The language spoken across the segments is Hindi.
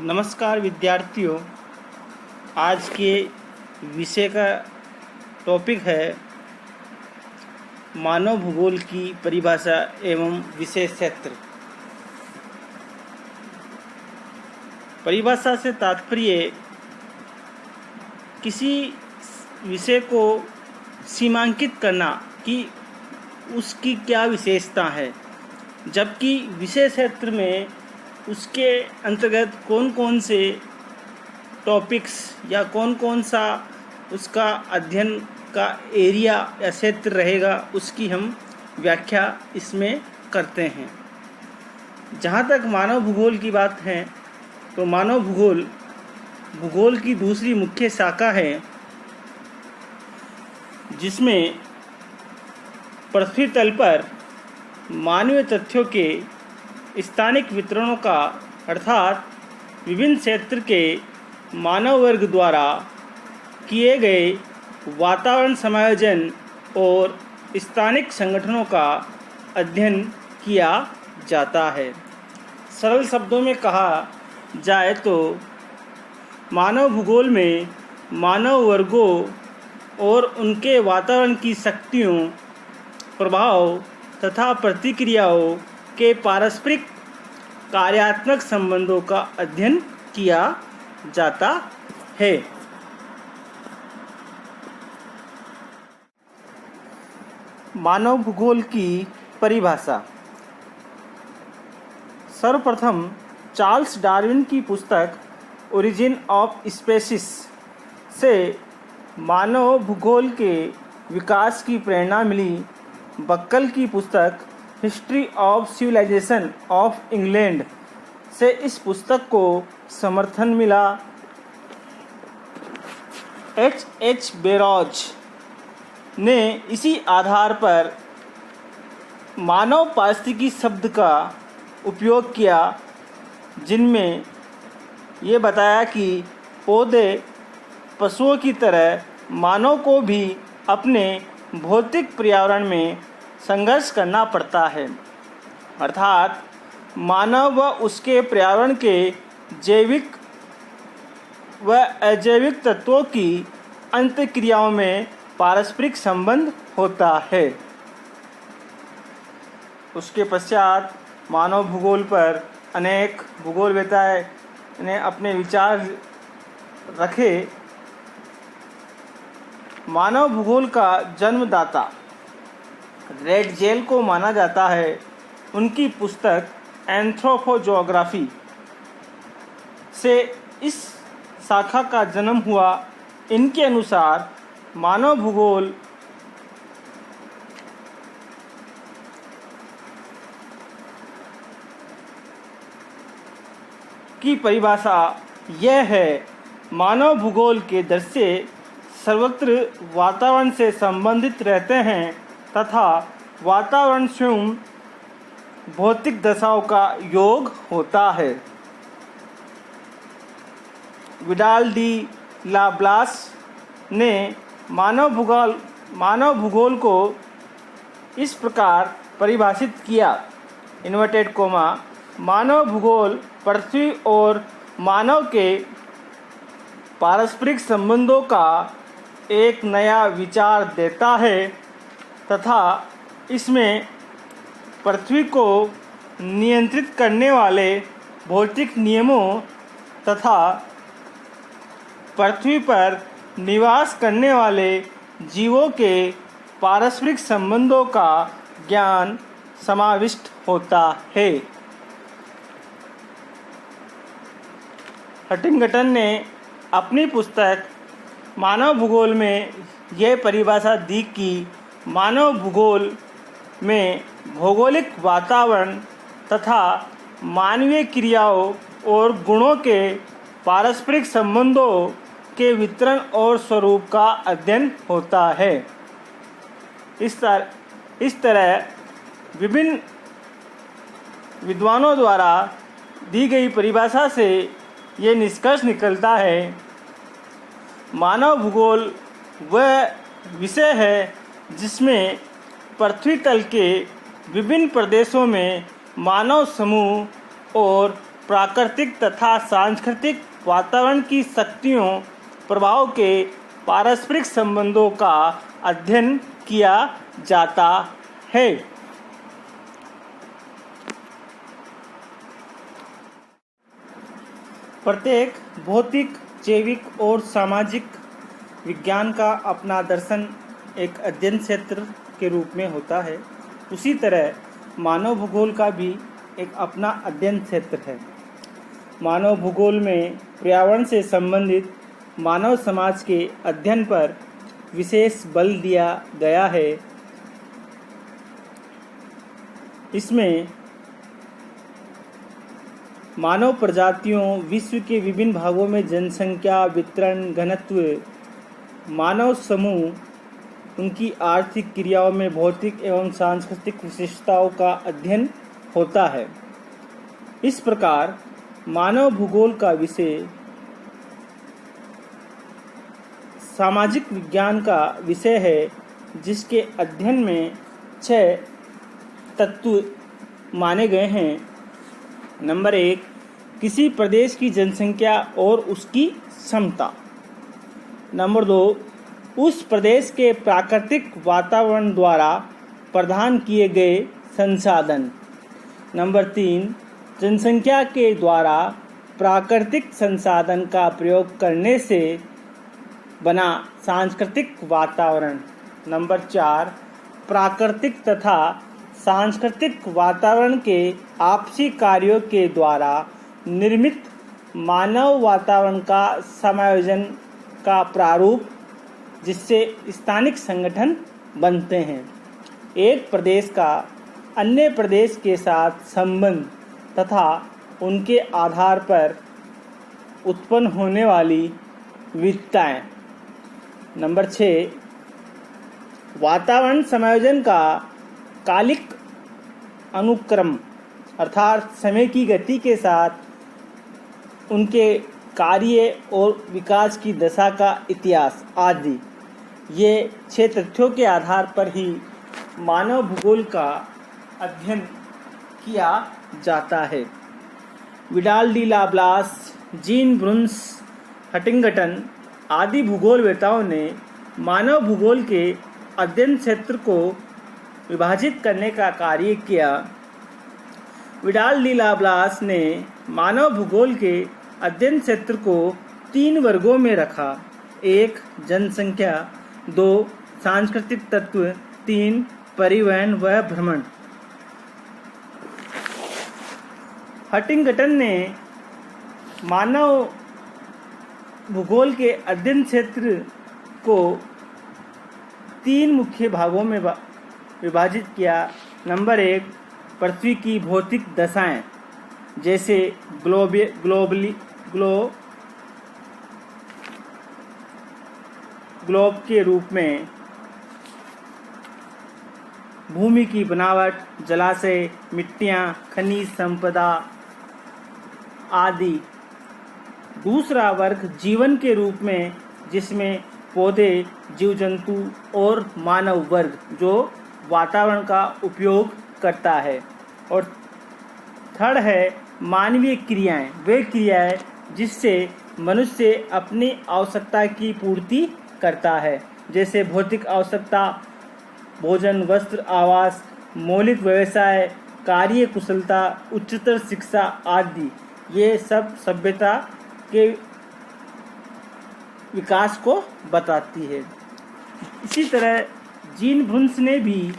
नमस्कार विद्यार्थियों। आज के विषय का टॉपिक है मानव भूगोल की परिभाषा एवं विषय क्षेत्र। परिभाषा से तात्पर्य किसी विषय को सीमांकित करना कि उसकी क्या विशेषता है, जबकि विषय क्षेत्र में उसके अंतर्गत कौन कौन से टॉपिक्स या कौन कौन सा उसका अध्ययन का एरिया या क्षेत्र रहेगा, उसकी हम व्याख्या इसमें करते हैं। जहाँ तक मानव भूगोल की बात है तो मानव भूगोल की दूसरी मुख्य शाखा है, जिसमें पृथ्वी तल पर मानवीय तथ्यों के स्थानिक वितरणों का अर्थात विभिन्न क्षेत्र के मानव वर्ग द्वारा किए गए वातावरण समायोजन और स्थानिक संगठनों का अध्ययन किया जाता है। सरल शब्दों में कहा जाए तो मानव भूगोल में मानव वर्गों और उनके वातावरण की शक्तियों, प्रभाव तथा प्रतिक्रियाओं के पारस्परिक कार्यात्मक संबंधों का अध्ययन किया जाता है। मानव भूगोल की परिभाषा। सर्वप्रथम चार्ल्स डार्विन की पुस्तक ओरिजिन ऑफ स्पीशीज से मानव भूगोल के विकास की प्रेरणा मिली। बक्कल की पुस्तक history of civilisation of England से इस पुस्तक को समर्थन मिला। H. बेरोज ने इसी आधार पर मानव पारिस्थितिकी शब्द का उपयोग किया, जिनमें ये बताया कि पौधे पशुओं की तरह मानव को भी अपने भौतिक पर्यावरण में संघर्ष करना पड़ता है, अर्थात मानव व उसके पर्यावरण के जैविक व अजैविक तत्वों की अंतःक्रियाओं में पारस्परिक संबंध होता है। उसके पश्चात मानव भूगोल पर अनेक भूगोलवेताओं ने अपने विचार रखे। मानव भूगोल का जन्मदाता रेडजेल को माना जाता है। उनकी पुस्तक एंथ्रोपोजोग्राफी से इस शाखा का जन्म हुआ। इनके अनुसार मानव भूगोल की परिभाषा यह है: मानव भूगोल के दृश्य सर्वत्र वातावरण से संबंधित रहते हैं तथा वातावरण स्वयं भौतिक दशाओं का योग होता है। विडाल डी लाब्लास ने मानव भूगोल को इस प्रकार परिभाषित किया, इन्वर्टेड कोमा, मानव भूगोल पृथ्वी और मानव के पारस्परिक संबंधों का एक नया विचार देता है तथा इसमें पृथ्वी को नियंत्रित करने वाले भौतिक नियमों तथा पृथ्वी पर निवास करने वाले जीवों के पारस्परिक संबंधों का ज्ञान समाविष्ट होता है। हटिंगटन ने अपनी पुस्तक मानव भूगोल में यह परिभाषा दी कि मानव भूगोल में भौगोलिक वातावरण तथा मानवीय क्रियाओं और गुणों के पारस्परिक संबंधों के वितरण और स्वरूप का अध्ययन होता है। इस तरह विभिन्न विद्वानों द्वारा दी गई परिभाषा से ये निष्कर्ष निकलता है: मानव भूगोल वह विषय है जिसमें पृथ्वी तल के विभिन्न प्रदेशों में मानव समूह और प्राकृतिक तथा सांस्कृतिक वातावरण की शक्तियों प्रभाव के पारस्परिक संबंधों का अध्ययन किया जाता है। प्रत्येक भौतिक, जैविक और सामाजिक विज्ञान का अपना दर्शन एक अध्ययन क्षेत्र के रूप में होता है। उसी तरह मानव भूगोल का भी एक अपना अध्ययन क्षेत्र है। मानव भूगोल में पर्यावरण से संबंधित मानव समाज के अध्ययन पर विशेष बल दिया गया है। इसमें मानव प्रजातियों, विश्व के विभिन्न भागों में जनसंख्या, वितरण, घनत्व, मानव समूह, उनकी आर्थिक क्रियाओं में भौतिक एवं सांस्कृतिक विशेषताओं का अध्ययन होता है। इस प्रकार मानव भूगोल का विषय सामाजिक विज्ञान का विषय है, जिसके अध्ययन में 6 तत्व माने गए हैं। नंबर 1, किसी प्रदेश की जनसंख्या और उसकी क्षमता। नंबर 2, उस प्रदेश के प्राकृतिक वातावरण द्वारा प्रदान किए गए संसाधन। नंबर 3, जनसंख्या के द्वारा प्राकृतिक संसाधन का प्रयोग करने से बना सांस्कृतिक वातावरण। नंबर 4, प्राकृतिक तथा सांस्कृतिक वातावरण के आपसी कार्यों के द्वारा निर्मित मानव वातावरण का समायोजन का प्रारूप, जिससे स्थानिक संगठन बनते हैं। एक प्रदेश का अन्य प्रदेश के साथ संबंध तथा उनके आधार पर उत्पन्न होने वाली विविधताएं। नंबर 6, वातावरण समायोजन का कालिक अनुक्रम, अर्थात समय की गति के साथ उनके कार्य और विकास की दशा का इतिहास आदि। ये 6 तथ्यों के आधार पर ही मानव भूगोल का अध्ययन किया जाता है। Vidal de Laplace, Jean Brunhes, Huntington आदि भूगोलवेताओं ने मानव भूगोल के अध्ययन क्षेत्र को विभाजित करने का कार्य किया। विडाल डी लाप्लास ने मानव भूगोल के अध्ययन क्षेत्र को 3 वर्गों में रखा। 1, जनसंख्या, 2, सांस्कृतिक तत्व, 3, परिवहन व भ्रमण। हटिंगटन ने मानव भूगोल के अध्ययन क्षेत्र को 3 मुख्य भागों में विभाजित किया। नंबर 1, पृथ्वी की भौतिक दशाएं, जैसे ग्लोब के रूप में भूमि की बनावट, जलाशय, मिट्टियां, खनिज संपदा आदि। दूसरा वर्ग जीवन के रूप में, जिसमें पौधे, जीव जंतु और मानव वर्ग जो वातावरण का उपयोग करता है। और थर्ड है मानवीय क्रियाएं, वे क्रियाएं जिससे मनुष्य अपनी आवश्यकता की पूर्ति करता है, जैसे भौतिक आवश्यकता, भोजन, वस्त्र, आवास, मौलिक व्यवसाय, कार्य कुशलता, उच्चतर शिक्षा आदि। ये सब सभ्यता के विकास को बताती है। इसी तरह जीन ब्रुन्स ने भी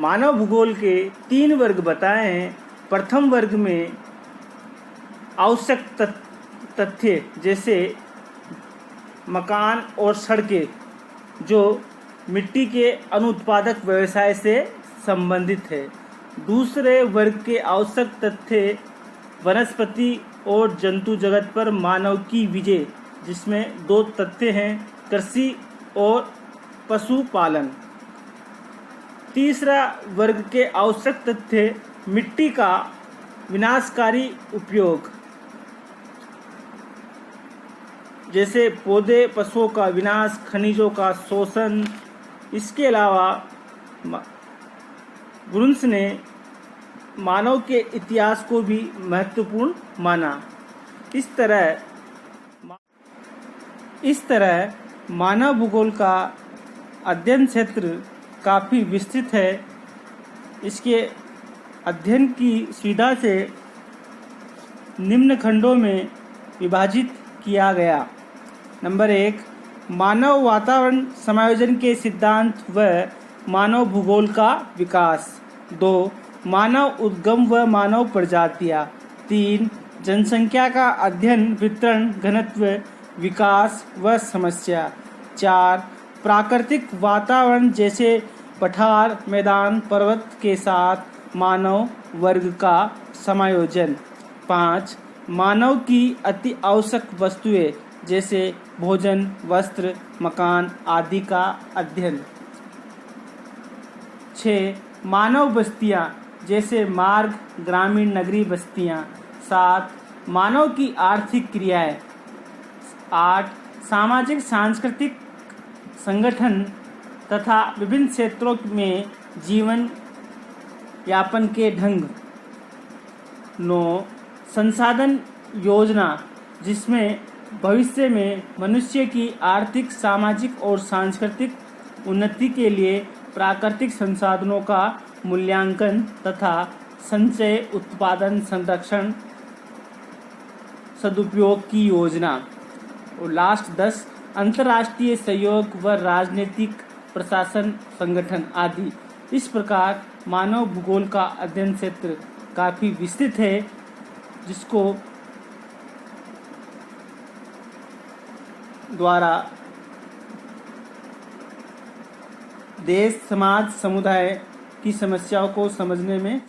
मानव भूगोल के 3 वर्ग बताए हैं। प्रथम वर्ग में आवश्यक तथ्य, जैसे मकान और सड़कें, जो मिट्टी के अनुत्पादक व्यवसाय से संबंधित है। दूसरे वर्ग के आवश्यक तथ्य वनस्पति और जंतु जगत पर मानव की विजय, जिसमें 2 तथ्य हैं, कृषि और पशुपालन। तीसरा वर्ग के आवश्यक तथ्य मिट्टी का विनाशकारी उपयोग, जैसे पौधे, पशुओं का विनाश, खनिजों का शोषण। इसके अलावा ब्रुन्स ने मानव के इतिहास को भी महत्वपूर्ण माना। इस तरह मानव भूगोल का अध्ययन क्षेत्र काफ़ी विस्तृत है। इसके अध्ययन की सुविधा से निम्न खंडों में विभाजित किया गया। नंबर 1, मानव वातावरण समायोजन के सिद्धांत व मानव भूगोल का विकास। 2, मानव उद्गम व मानव प्रजातियाँ। 3, जनसंख्या का अध्ययन, वितरण, घनत्व, विकास व समस्या। 4, प्राकृतिक वातावरण जैसे पठार, मैदान, पर्वत के साथ मानव वर्ग का समायोजन। 5, मानव की अति आवश्यक वस्तुएं जैसे भोजन, वस्त्र, मकान आदि का अध्ययन। 6, मानव बस्तियां जैसे मार्ग, ग्रामीण नगरीय बस्तियां। 7, मानव की आर्थिक क्रियाएं। 8, सामाजिक सांस्कृतिक संगठन तथा विभिन्न क्षेत्रों में जीवन यापन के ढंग। 9, संसाधन योजना जिसमें भविष्य में मनुष्य की आर्थिक, सामाजिक और सांस्कृतिक उन्नति के लिए प्राकृतिक संसाधनों का मूल्यांकन तथा संचय, उत्पादन, संरक्षण, सदुपयोग की योजना। और लास्ट 10, अंतर्राष्ट्रीय सहयोग व राजनीतिक, प्रशासन, संगठन आदि। इस प्रकार मानव भूगोल का अध्ययन क्षेत्र काफ़ी विस्तृत है, जिसको द्वारा देश, समाज, समुदाय की समस्याओं को समझने में